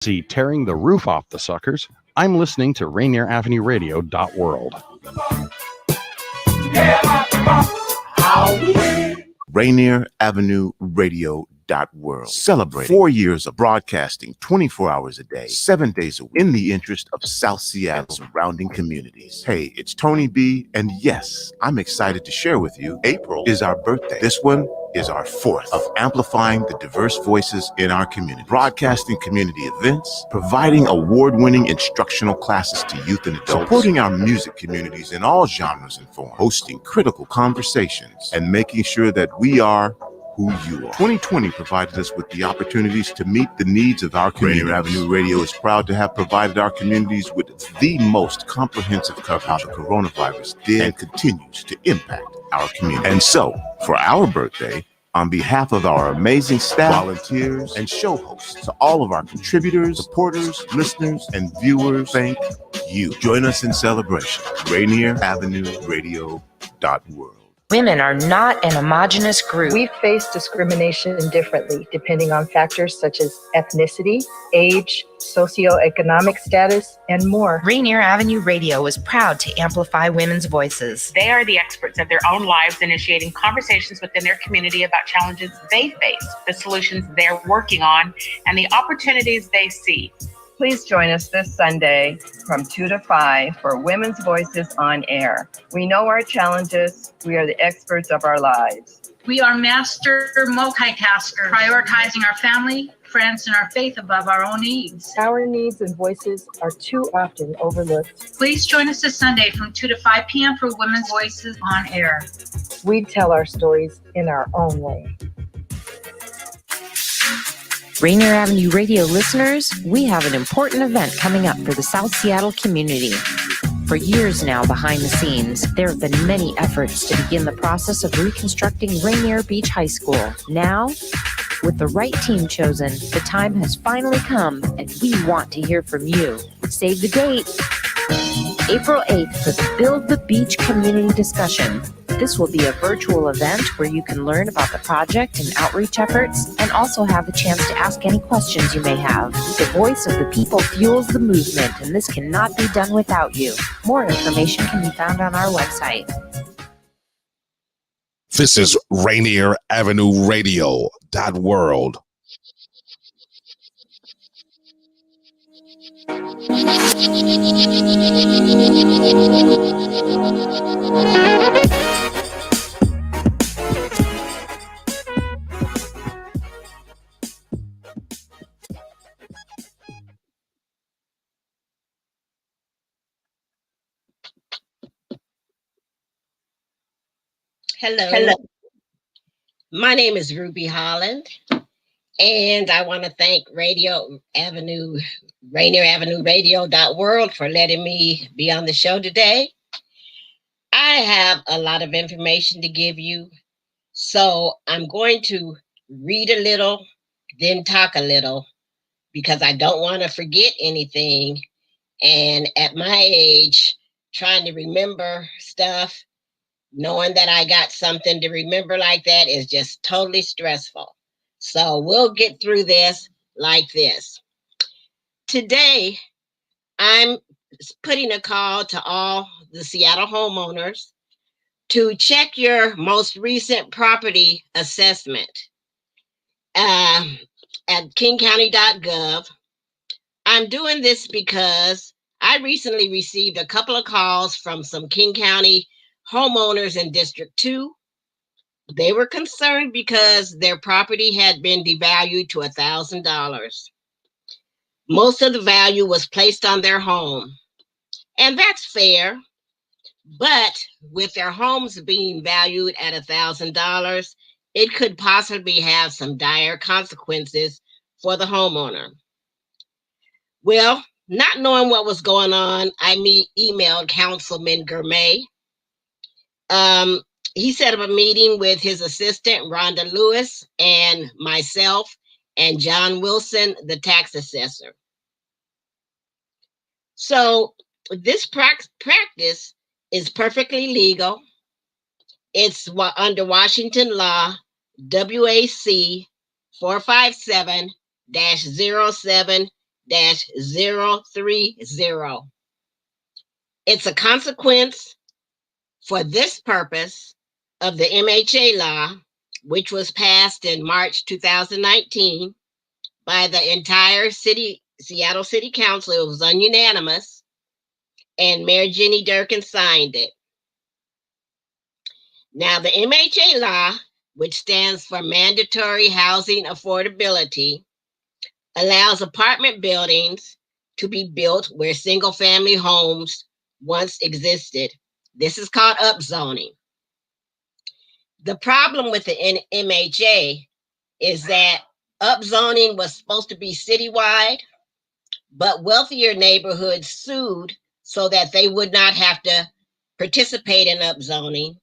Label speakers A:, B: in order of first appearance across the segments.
A: See, tearing the roof off the suckers. I'm listening to Rainier Avenue Radio .world.
B: Rainier Avenue Radio .world. Celebrate 4 years of broadcasting 24 hours a day, 7 days a week, in the interest of South Seattle and surrounding communities. Hey, it's Tony B, and yes, I'm excited to share with you, April is our birthday. This one is our 4th of amplifying the diverse voices in our community, broadcasting community events, providing award-winning instructional classes to youth and adults, supporting our music communities in all genres and forms, hosting critical conversations, and making sure that we are who you are. 2020 provided us with the opportunities to meet the needs of our community. Rainier Avenue Radio is proud to have provided our communities with the most comprehensive coverage how the coronavirus did and continues to impact our community. And so, for our birthday, on behalf of our amazing staff, volunteers, and show hosts, to all of our contributors, supporters, listeners, and viewers, thank you. Join us in celebration. Rainier Avenue Radio .world.
C: Women are not an homogenous group.
D: We face discrimination differently depending on factors such as ethnicity, age, socioeconomic status, and more.
C: Rainier Avenue Radio is proud to amplify women's voices.
E: They are the experts of their own lives, initiating conversations within their community about challenges they face, the solutions they're working on, and the opportunities they see.
D: Please join us this Sunday from 2 to 5 for Women's Voices on Air. We know our challenges. We are the experts of our lives.
F: We are master multitaskers, prioritizing our family, friends, and our faith above our own needs.
D: Our needs and voices are too often overlooked.
F: Please join us this Sunday from 2 to 5 p.m. for Women's Voices on Air.
D: We tell our stories in our own way.
C: Rainier Avenue Radio listeners, we have an important event coming up for the South Seattle community. For years now, behind the scenes, there have been many efforts to begin the process of reconstructing Rainier Beach High School. Now, with the right team chosen, the time has finally come, and we want to hear from you. Save the date, April 8th for the Build the Beach Community Discussion. This will be a virtual event where you can learn about the project and outreach efforts, and also have a chance to ask any questions you may have. The voice of the people fuels the movement, and this cannot be done without you. More information can be found on our website.
G: This is Rainier Avenue Radio .world.
H: Hello. My name is Ruby Holland, and I want to thank Rainier Avenue Radio .world for letting me be on the show today. I have a lot of information to give you, so I'm going to read a little, then talk a little, because I don't want to forget anything. And at my age, trying to remember stuff, knowing that I got something to remember like that is just totally stressful. So we'll get through this like this. Today, I'm putting a call to all the Seattle homeowners to check your most recent property assessment at kingcounty.gov. I'm doing this because I recently received a couple of calls from some King County homeowners in District 2. They were concerned because their property had been devalued to $1,000. Most of the value was placed on their home, and that's fair. But with their homes being valued at $1,000, it could possibly have some dire consequences for the homeowner. Well, not knowing what was going on, I emailed Councilman Gourmet. He set up a meeting with his assistant, Rhonda Lewis, and myself, and John Wilson, the tax assessor. So this practice is perfectly legal. It's under Washington law, WAC 457-07 1-800-878-030. It's a consequence for this purpose of the MHA law, which was passed in March 2019 by the entire Seattle City Council. It was unanimous, and Mayor Jenny Durkin signed it. Now, the MHA law, which stands for Mandatory Housing Affordability, allows apartment buildings to be built where single-family homes once existed. This is called upzoning. The problem with the MHA is that upzoning was supposed to be citywide, but wealthier neighborhoods sued so that they would not have to participate in upzoning.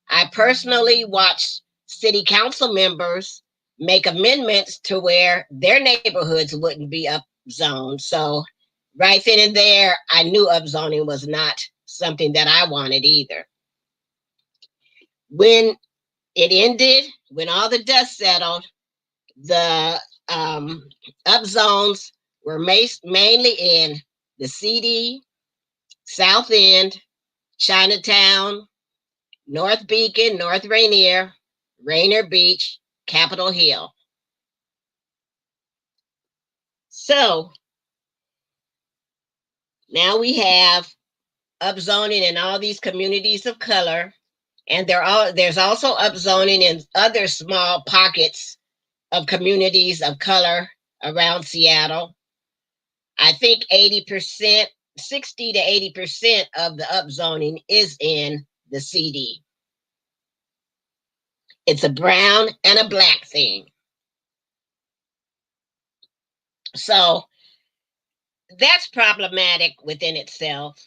H: I personally watched city council members make amendments to where their neighborhoods wouldn't be upzoned. So right then and there, I knew upzoning was not something that I wanted either. When it ended, when all the dust settled, the upzones were mainly in the CD, South End, Chinatown, North Beacon, North Rainier, Rainier Beach, Capitol Hill. So now we have upzoning in all these communities of color, and there's also upzoning in other small pockets of communities of color around Seattle. I think 60 to 80% of the upzoning is in the CD. It's a brown and a black thing. So that's problematic within itself.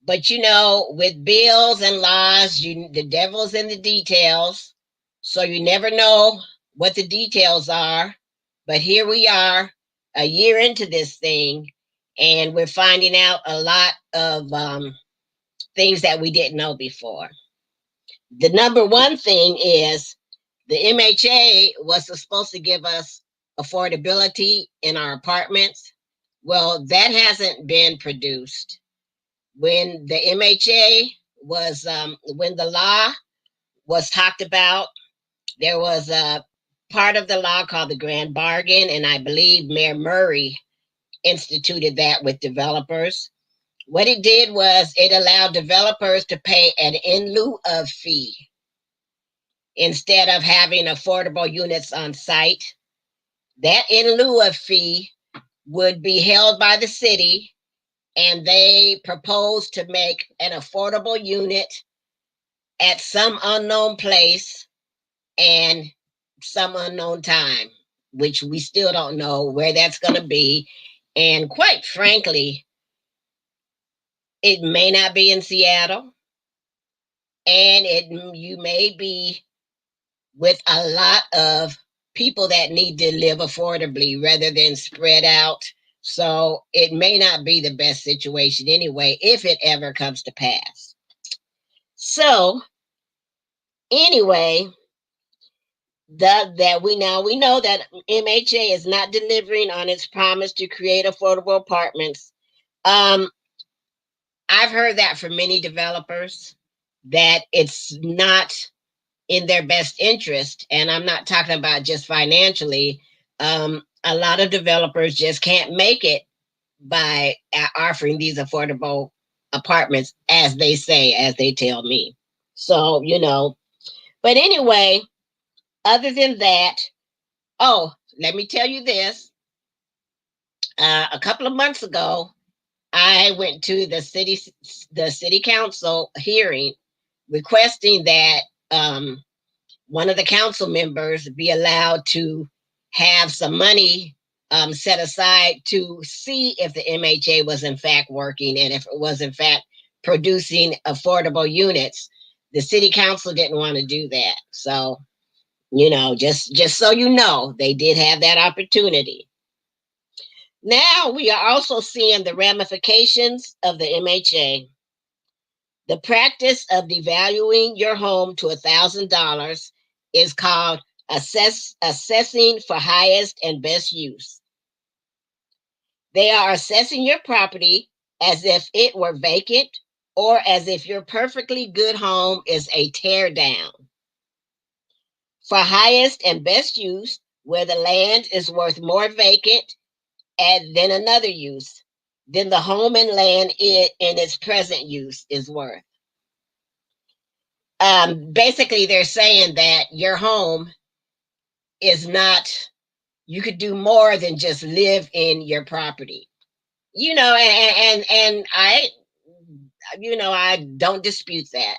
H: But you know, with bills and laws, the devil's in the details. So you never know what the details are. But here we are, a year into this thing, and we're finding out a lot of things that we didn't know before. The number one thing is the MHA was supposed to give us affordability in our apartments. Well, that hasn't been produced. When the MHA was, when the law was talked about, there was a part of the law called the Grand Bargain, and I believe Mayor Murray instituted that with developers. What it did was it allowed developers to pay an in lieu of fee instead of having affordable units on site. That in lieu of fee would be held by the city, and they proposed to make an affordable unit at some unknown place and some unknown time, which we still don't know where that's going to be. And quite frankly, it may not be in Seattle, and you may be with a lot of people that need to live affordably rather than spread out. So it may not be the best situation anyway, if it ever comes to pass. So anyway, we know that MHA is not delivering on its promise to create affordable apartments. I've heard that from many developers, that it's not in their best interest. And I'm not talking about just financially. A lot of developers just can't make it by offering these affordable apartments, as they say, as they tell me. So, you know, but anyway, other than that, oh, let me tell you this. A couple of months ago, I went to the city council hearing requesting that one of the council members be allowed to have some money set aside to see if the MHA was in fact working and if it was in fact producing affordable units. The city council didn't want to do that. So, you know, just so you know, they did have that opportunity. Now we are also seeing the ramifications of the MHA. The practice of devaluing your home to $1,000 is called assessing for highest and best use. They are assessing your property as if it were vacant or as if your perfectly good home is a tear down. For highest and best use, where the land is worth more vacant than another use, than the home and land in its present use is worth. Basically, they're saying that your home is not, you could do more than just live in your property. You know, and I, you know, I don't dispute that.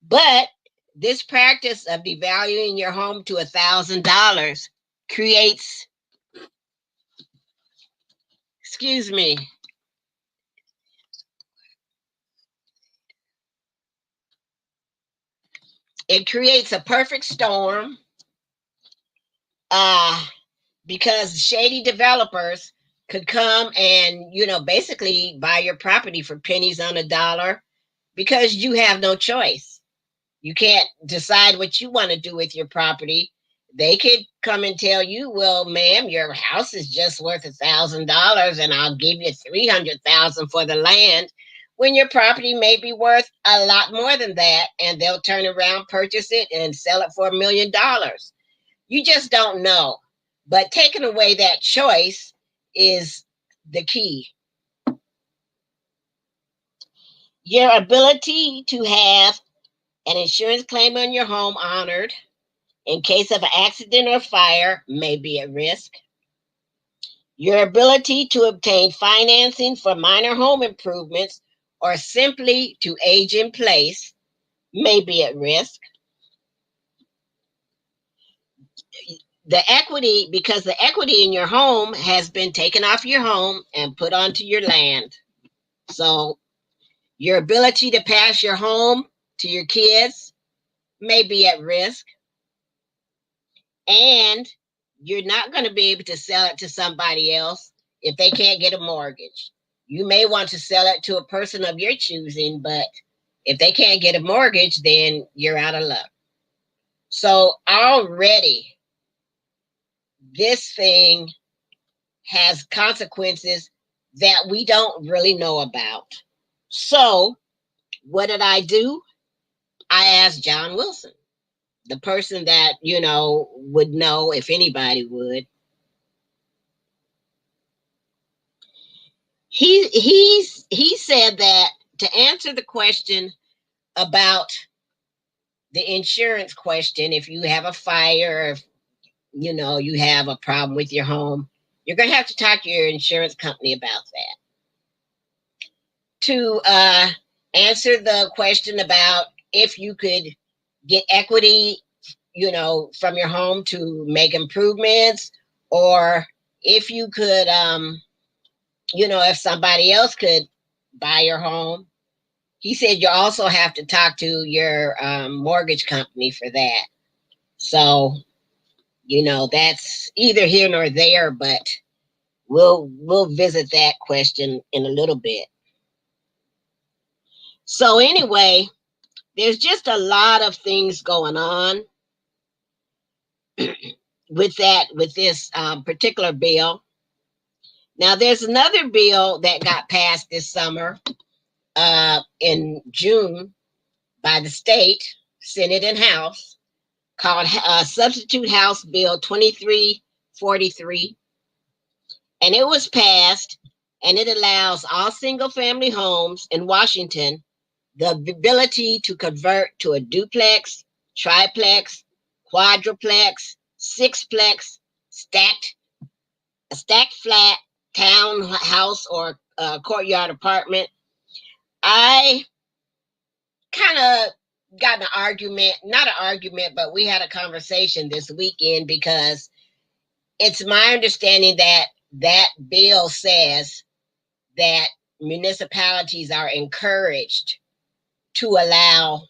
H: But this practice of devaluing your home to $1,000 creates, excuse me, it creates a perfect storm because shady developers could come and, you know, basically buy your property for pennies on a dollar because you have no choice. You can't decide what you want to do with your property. They could come and tell you, well, ma'am, your house is just worth $1,000 and I'll give you $300,000 for the land, when your property may be worth a lot more than that, and they'll turn around, purchase it, and sell it for $1 million. You just don't know. But taking away that choice is the key. Your ability to have an insurance claim on your home honored in case of an accident or fire may be at risk. Your ability to obtain financing for minor home improvements or simply to age in place may be at risk. The equity, because the equity in your home has been taken off your home and put onto your land. So your ability to pass your home to your kids may be at risk. And you're not going to be able to sell it to somebody else if they can't get a mortgage. You may want to sell it to a person of your choosing, but if they can't get a mortgage, then you're out of luck. So already this thing has consequences that we don't really know about. So what did I do? I asked John Wilson, the person that, you know, would know if anybody would. He said that to answer the question about the insurance question, if you have a fire, if you know you have a problem with your home, you're going to have to talk to your insurance company about that. To answer the question about if you could get equity, you know, from your home to make improvements, or if you could, you know, if somebody else could buy your home. He said you also have to talk to your mortgage company for that. So, you know, that's either here nor there, but we'll visit that question in a little bit. So anyway, there's just a lot of things going on with this particular bill. Now, there's another bill that got passed this summer in June by the state, Senate and House, called Substitute House Bill 2343. And it was passed, and it allows all single-family homes in Washington the ability to convert to a duplex, triplex, quadruplex, sixplex, stacked flat, townhouse, or courtyard apartment. I kind of got not an argument, but we had a conversation this weekend because it's my understanding that that bill says that municipalities are encouraged to allow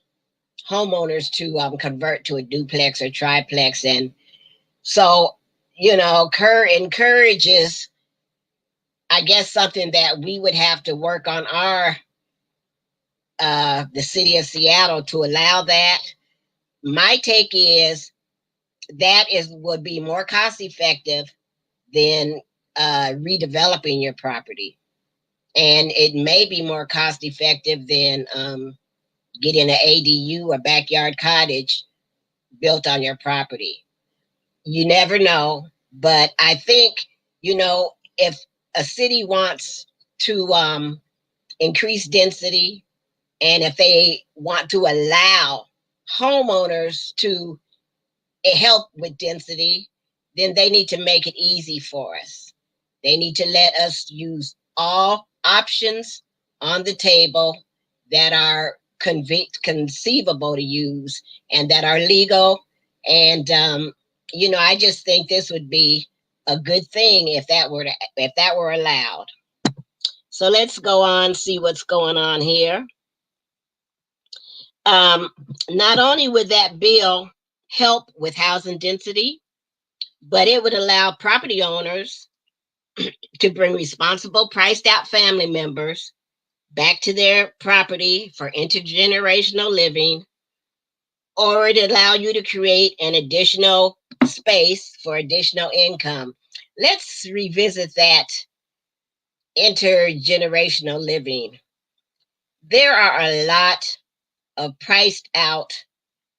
H: homeowners to convert to a duplex or triplex. And so, you know, encourages, I guess, something that we would have to work on the city of Seattle to allow that. My take is that would be more cost effective than redeveloping your property. And it may be more cost effective than getting an ADU or backyard cottage built on your property. You never know, but I think, if a city wants to increase density, and if they want to allow homeowners to help with density, then they need to make it easy for us. They need to let us use all options on the table that are conceivable to use and that are legal. And I just think this would be a good thing if that were allowed. So let's go on, see what's going on here. Not only would that bill help with housing density, but it would allow property owners to bring responsible, priced out family members back to their property for intergenerational living, or it allow you to create an additional space for additional income. Let's revisit that intergenerational living. There are a lot of priced out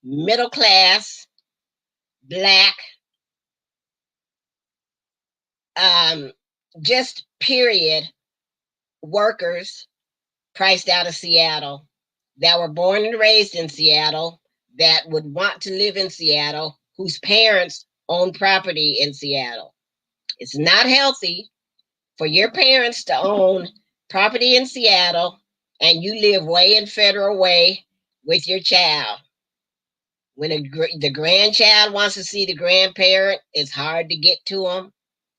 H: middle class, Black, just period workers priced out of Seattle that were born and raised in Seattle, that would want to live in Seattle, whose parents own property in Seattle. It's not healthy for your parents to own property in Seattle and you live way in Federal Way with your child. When the grandchild wants to see the grandparent, it's hard to get to them.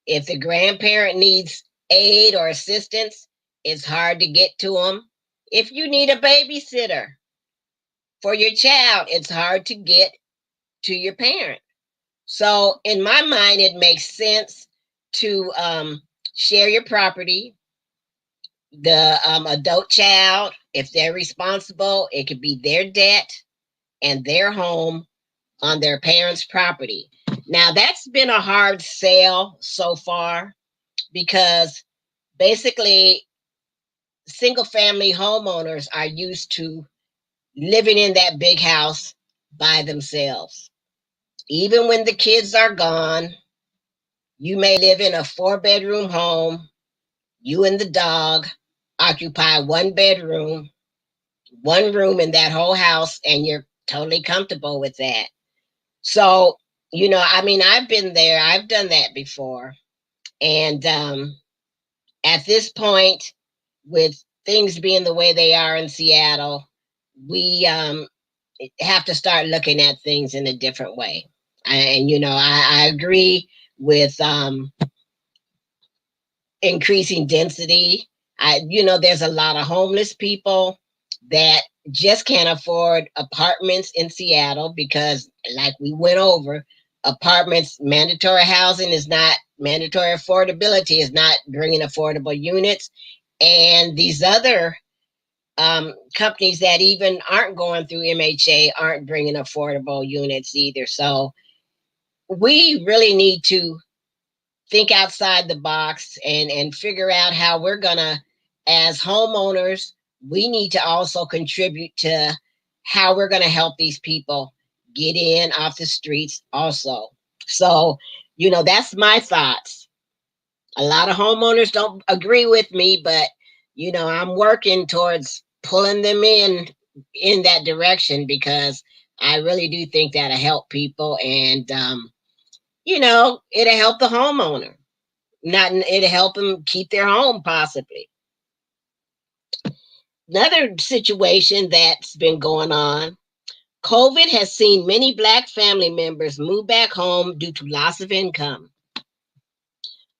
H: If the grandparent needs aid or assistance, it's hard to get to them. If you need a babysitter for your child, it's hard to get to your parent. So in my mind, it makes sense to share your property. The adult child, if they're responsible, it could be their debt and their home on their parents' property. Now, that's been a hard sell so far because basically single-family homeowners are used to living in that big house by themselves. Even when the kids are gone, you may live in a 4-bedroom home. You and the dog occupy 1 bedroom, 1 room in that whole house, and you're totally comfortable with that. So, I've been there. I've done that before. And at this point, with things being the way they are in Seattle, we have to start looking at things in a different way. I agree with increasing density. There's a lot of homeless people that just can't afford apartments in Seattle because, like we went over, apartments, mandatory housing is not, mandatory affordability is not bringing affordable units. And these other companies that even aren't going through MHA aren't bringing affordable units either. So we really need to think outside the box and figure out how we're gonna, as homeowners, we need to also contribute to how we're gonna help these people get in off the streets also. So, that's my thoughts. A lot of homeowners don't agree with me, but, I'm working towards pulling them in that direction because I really do think that'll help people and, it'll help the homeowner. It'll help them keep their home possibly. Another situation that's been going on, COVID has seen many Black family members move back home due to loss of income.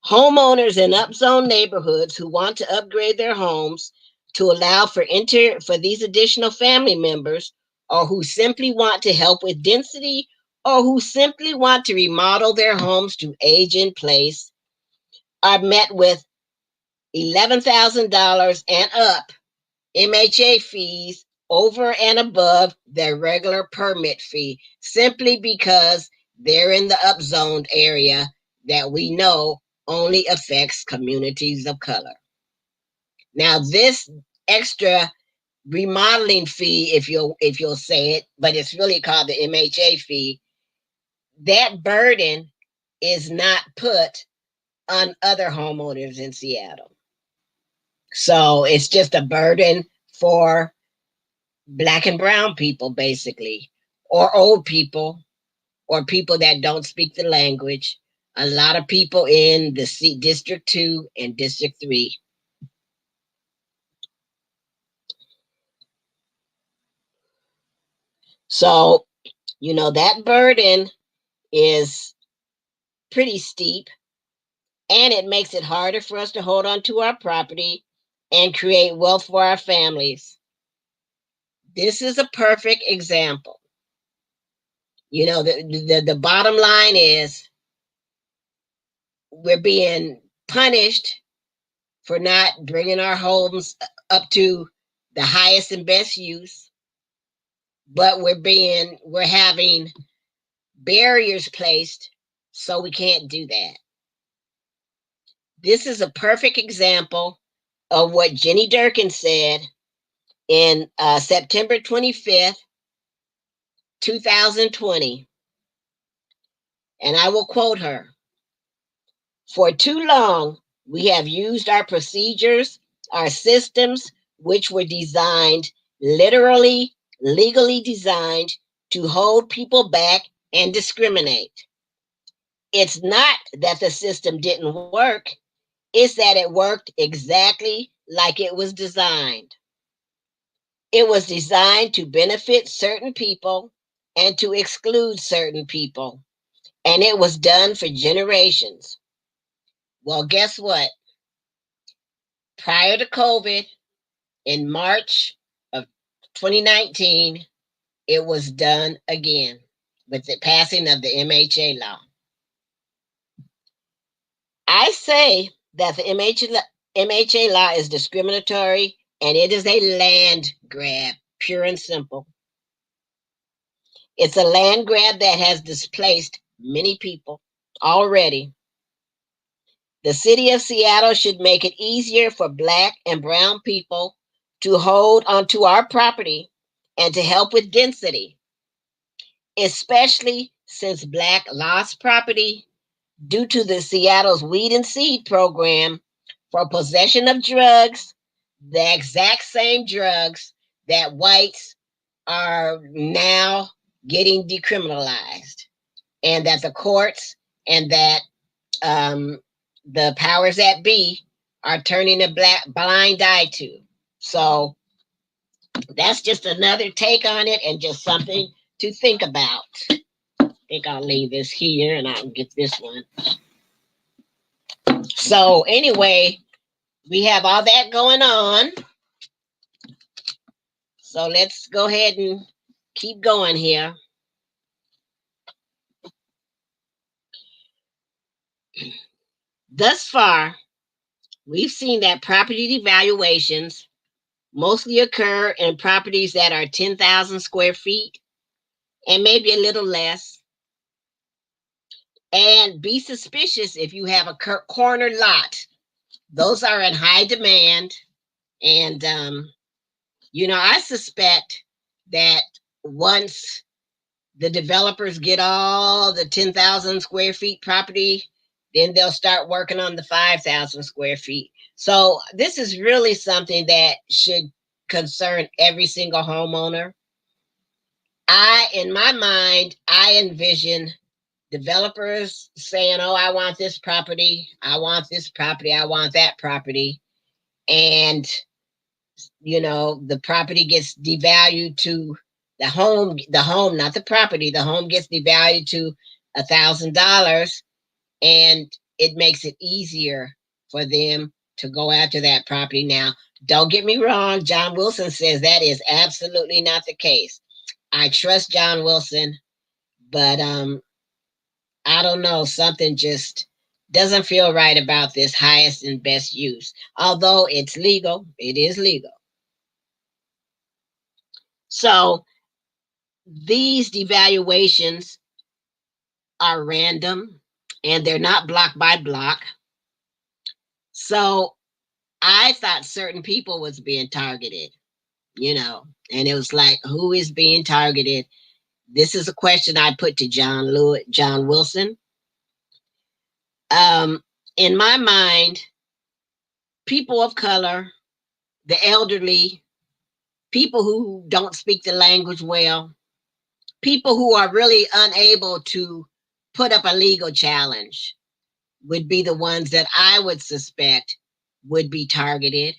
H: Homeowners in upzone neighborhoods who want to upgrade their homes to allow for these additional family members, or who simply want to help with density, or who simply want to remodel their homes to age in place, are met with $11,000 and up MHA fees over and above their regular permit fee, simply because they're in the upzoned area that we know only affects communities of color. Now, this extra remodeling fee, if you'll say it, but it's really called the MHA fee, that burden is not put on other homeowners in Seattle. So it's just a burden for Black and brown people, basically, or old people, or people that don't speak the language. A lot of people in the District 2 and District 3. So, that burden is pretty steep, and it makes it harder for us to hold on to our property and create wealth for our families. This is a perfect example. The bottom line is we're being punished for not bringing our homes up to the highest and best use, but we're having barriers placed so we can't do that. This is a perfect example of what Jenny Durkin said in September 25th, 2020. And I will quote her. "For too long, we have used our procedures, our systems, which were designed, literally, legally designed, to hold people back and discriminate. It's not that the system didn't work, it's that it worked exactly like it was designed. It was designed to benefit certain people and to exclude certain people. And it was done for generations. Well, guess what? Prior to COVID, in March of 2019, it was done again with the passing of the MHA law. I say that the MHA law is discriminatory, and it is a land grab, pure and simple. It's a land grab that has displaced many people already. The city of Seattle should make it easier for Black and brown people to hold onto our property and to help with density, especially since Black lost property due to the Seattle's Weed and Seed program for possession of drugs, the exact same drugs that whites are now getting decriminalized, and that the courts and that the powers that be are turning a blind eye to. So that's just another take on it and just something to think about. I think I'll leave this here and I'll get this one. So anyway, we have all that going on. So let's go ahead and keep going here. Thus far, we've seen that property devaluations mostly occur in properties that are 10,000 square feet and maybe a little less. And be suspicious if you have a corner lot. Those are in high demand. And, I suspect that once the developers get all the 10,000 square feet property, then they'll start working on the 5,000 square feet. So this is really something that should concern every single homeowner. In my mind, I envision developers saying, "Oh, I want this property, I want this property, I want that property." And, the property gets devalued to the home, not the property. The home gets devalued to $1,000, and it makes it easier for them to go after that property. Now, don't get me wrong. John Wilson says that is absolutely not the case. I trust John Wilson, but I don't know, something just doesn't feel right about this highest and best use. Although it's legal, it is legal. So these devaluations are random, and they're not block by block. So I thought certain people was being targeted, and it was like, who is being targeted? This is a question I put to John Wilson. In my mind, people of color, the elderly, people who don't speak the language well, people who are really unable to put up a legal challenge would be the ones that I would suspect would be targeted.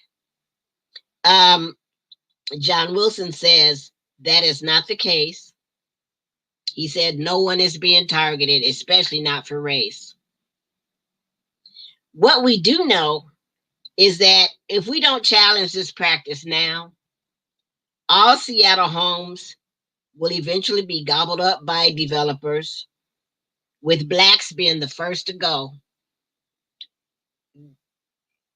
H: John Wilson says that is not the case. He said no one is being targeted, especially not for race. What we do know is that if we don't challenge this practice now, all Seattle homes will eventually be gobbled up by developers, with Blacks being the first to go.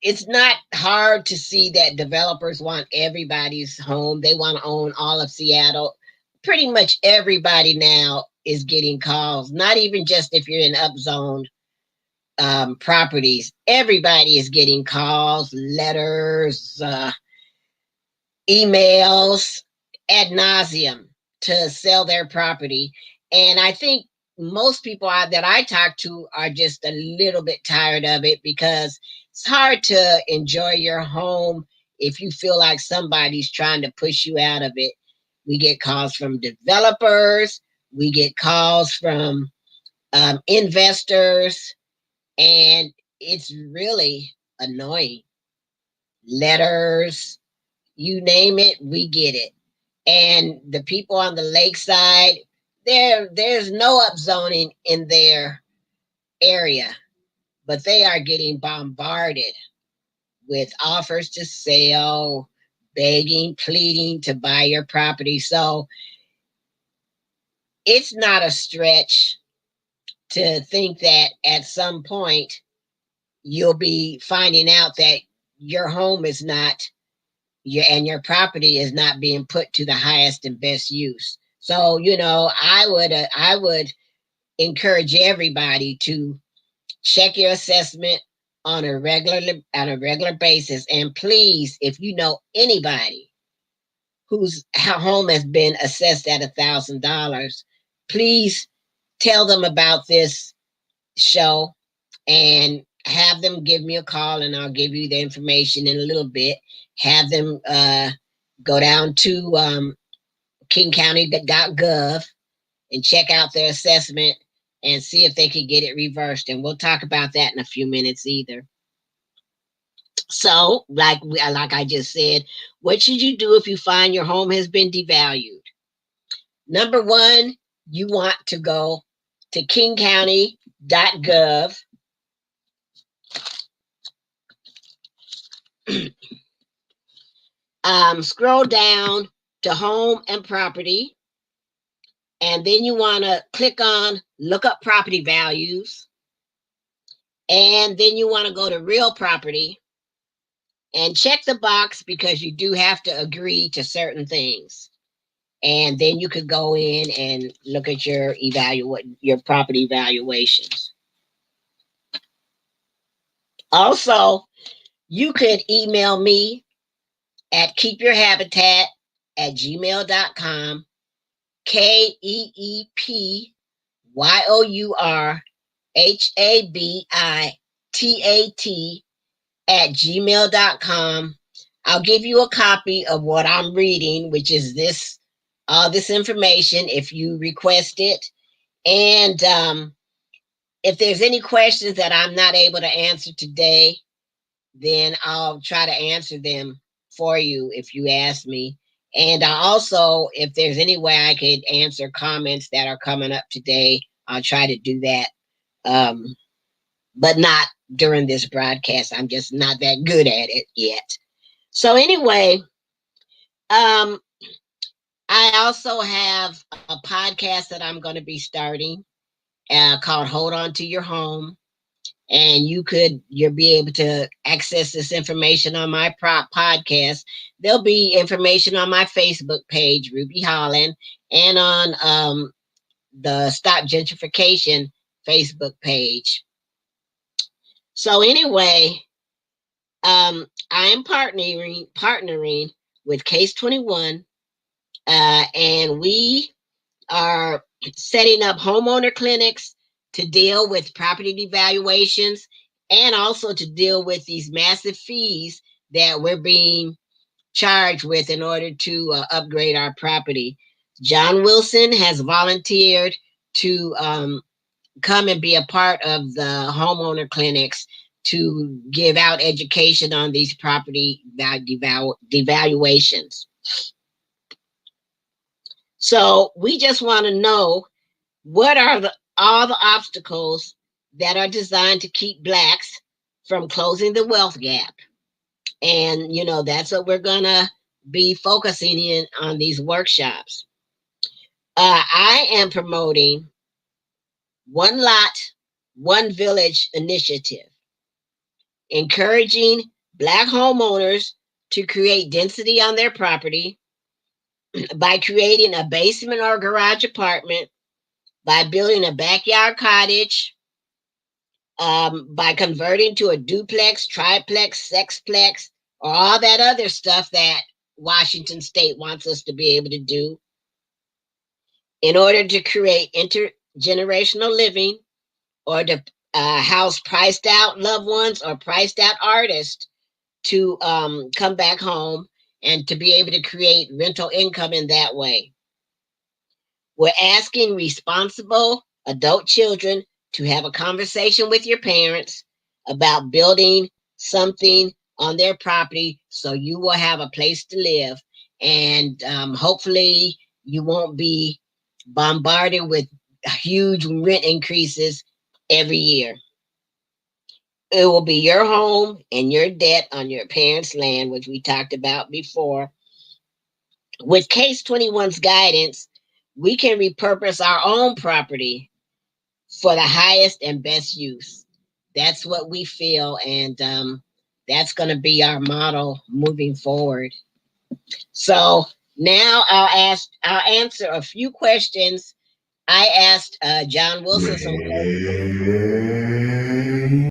H: It's not hard to see that developers want everybody's home. They want to own all of Seattle. Pretty much everybody now is getting calls, not even just if you're in upzoned properties. Everybody is getting calls, letters, emails ad nauseum to sell their property. And I think most people that I talk to are just a little bit tired of it, because it's hard to enjoy your home if you feel like somebody's trying to push you out of it. We get calls from developers, we get calls from investors, and it's really annoying. Letters, you name it, we get it. And the people on the lakeside, there's no upzoning in their area, but they are getting bombarded with offers to sell, begging, pleading to buy your property. So it's not a stretch to think that at some point you'll be finding out that your home is not your property is not being put to the highest and best use. So, I would encourage everybody to check your assessment on a regular basis. And please, if you know anybody whose home has been assessed at $1,000, please tell them about this show and have them give me a call, and I'll give you the information in a little bit. Have them go down to kingcounty.gov and check out their assessment and see if they could get it reversed. And we'll talk about that in a few minutes either. So, like I just said, what should you do if you find your home has been devalued? Number one, you want to go to kingcounty.gov. Scroll down to home and property, and then you want to click on look up property values, and then you want to go to real property and check the box, because you do have to agree to certain things. And then you could go in and look at your property valuations. Also, you could email me at keepyourhabitat@gmail.com, KEEPYOURHABITAT@gmail.com. I'll give you a copy of what I'm reading, which is this information, if you request it. And if there's any questions that I'm not able to answer today, then I'll try to answer them for you if you ask me. And also, if there's any way I could answer comments that are coming up today, I'll try to do that. But not during this broadcast. I'm just not that good at it yet. So anyway, I also have a podcast that I'm going to be starting called Hold On to Your Home. And you'll be able to access this information on my podcast. There'll be information on my Facebook page, Ruby Holland, and on the Stop Gentrification Facebook page. So anyway, I am partnering with Case 21, and we are setting up homeowner clinics to deal with property devaluations and also to deal with these massive fees that we're being charged with in order to upgrade our property. John Wilson has volunteered to come and be a part of the homeowner clinics to give out education on these property devaluations. So we just want to know, what are all the obstacles that are designed to keep Blacks from closing the wealth gap? And, that's what we're going to be focusing in on these workshops. I am promoting One Lot, One Village initiative, encouraging Black homeowners to create density on their property by creating a basement or garage apartment, by building a backyard cottage, by converting to a duplex, triplex, sexplex, or all that other stuff that Washington State wants us to be able to do, in order to create intergenerational living, or to house priced out loved ones or priced out artists to come back home and to be able to create rental income in that way. We're asking responsible adult children to have a conversation with your parents about building something on their property so you will have a place to live. And hopefully you won't be bombarded with huge rent increases every year. It will be your home and your debt on your parents' land, which we talked about before. With Case 21's guidance, we can repurpose our own property for the highest and best use. That's what we feel, and that's going to be our model moving forward. So now I'll answer a few questions. I asked John Wilson some questions.